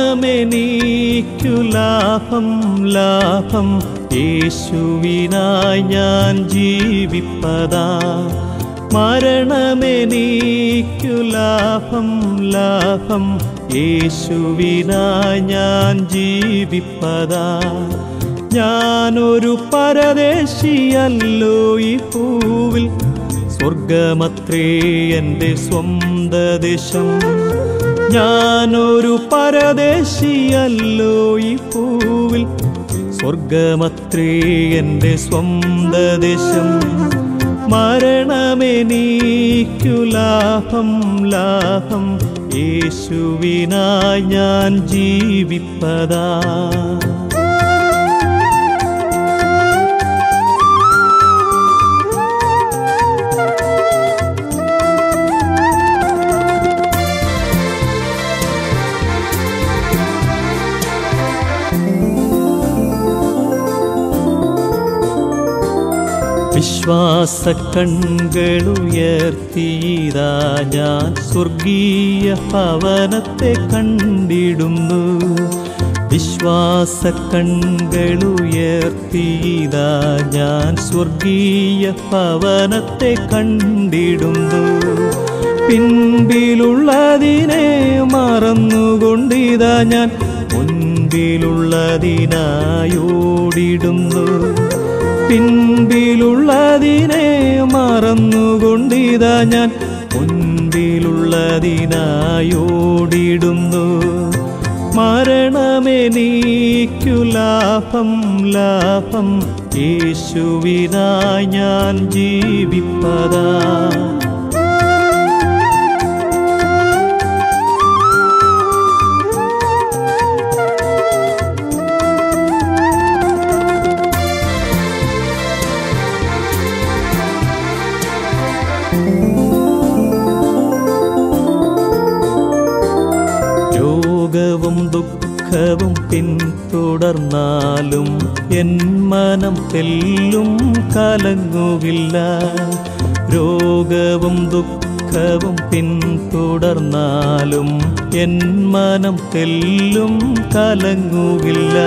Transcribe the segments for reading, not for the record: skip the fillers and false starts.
മരണമെനിക്കു ലാഭം ലാഭം യേശുവിനായി ഞാൻ ജീവിപ്പതാ മരണമെനിക്കു ലാഭം ലാഭം യേശുവിനായി ഞാൻ ജീവിപ്പതാ ഞാനൊരു പരദേശിയല്ലോ ഈ ഭൂവിൽ സ്വർഗമത്രേ എൻ്റെ സ്വന്ത ദേശം ഞാനൊരു പരദേശിയല്ലോ ഈ ഭൂവിൽ സ്വർഗമത്രേ എൻ്റെ സ്വന്ത ദേശം മരണമെനിക്കു ലാഭം ലാഭം യേശുവിനായി ഞാൻ ജീവിപ്പതാ വിശ്വാസ കണ്ണുകളുയർത്തിയിതാ ഞാൻ സ്വർഗീയ ഭവനത്തെ കണ്ടിടുന്നു വിശ്വാസ കണ്ണുകളുയർത്തിയിതാ ഞാൻ സ്വർഗീയ ഭവനത്തെ കണ്ടിടുന്നു പിൻപിലുള്ളതിനെ മറന്നുകൊണ്ടിതാ ഞാൻ മുൻപിലുള്ളതിനായോടിടുന്നു പിൻപിലുള്ളതിനെ മറന്നുകൊണ്ടിതാ ഞാൻ മുൻപിലുള്ളതിനായോടിടുന്നു മരണമെനിക്കു ലാഭം ലാഭം യേശുവിനായി ഞാൻ ജീവിപ്പതാ രോഗവും ദുഃഖവും പിന്തുടർന്നാലും എൻ മനം തെല്ലും കലങ്ങുകില്ല രോഗവും ദുഃഖവും പിന്തുടർന്നാലും എൻ മനം തെല്ലും കലങ്ങുകില്ല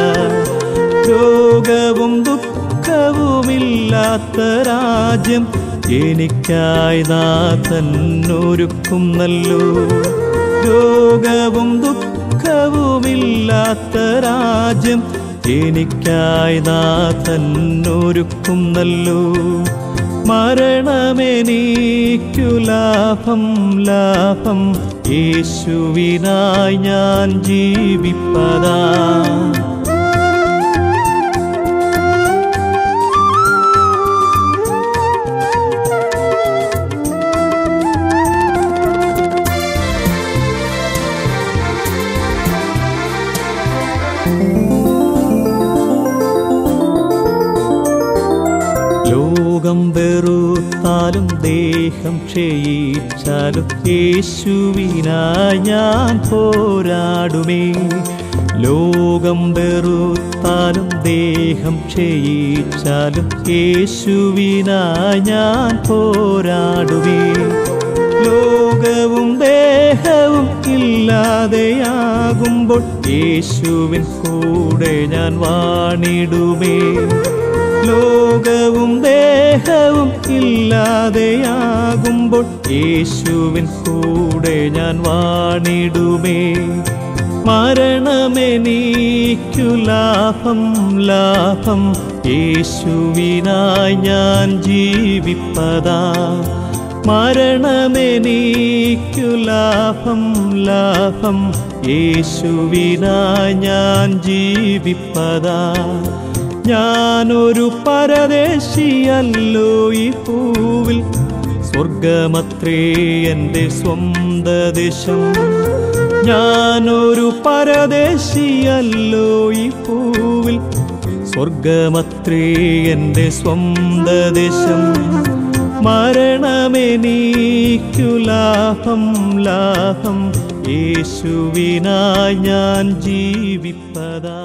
രോഗവും ദുഃഖവുമില്ലാത്ത രാജ്യം എനിക്കായി നാഥൻ ഒരുക്കുന്നല്ലോ രോഗവും ദുഃഖവുമില്ലാത്ത രാജ്യം എനിക്കായി നാഥൻ ഒരുക്കുന്നല്ലോ മരണമെനിക്കു ലാഭം ലാഭം യേശുവിനായി ഞാൻ ജീവിപ്പതാ ലോകം വെറുത്താലും ദേഹം ക്ഷയിച്ചാലും യേശുവിനായി ഞാൻ പോരാടുമേ ലോകം വെറുത്താലും ദേഹം ക്ഷയിച്ചാലും യേശുവിനായി ഞാൻ പോരാടുമേ ലോകവും ദേഹവും ഇല്ലാതെയാകുമ്പോൾ യേശുവിൻ കൂടെ ഞാൻ വാണിടുമേ ലോകവും ദേഹവും ഇല്ലാതെയാകുമ്പോൾ യേശുവിൻ കൂടെ ഞാൻ വാണിടുമേ മരണമെനിക്കു ലാഭം ലാഭം യേശുവിനായി ഞാൻ ജീവിപ്പതാ മരണമെനിക്കു ലാഭം ലാഭം യേശുവിനായി ഞാൻ ജീവിപ്പതാ ഞാനൊരു പരദേശിയല്ലോ ഈ ഭൂവിൽ സ്വർഗമത്രേ എൻ്റെ സ്വന്ത ദേശം ഞാനൊരു പരദേശിയല്ലോ ഈ ഭൂവിൽ സ്വർഗമത്രേ എൻ്റെ സ്വന്ത ദേശം മരണമെനിക്കു ലാഭം ലാഭം യേശുവിനായി ഞാൻ ജീവിപ്പതാ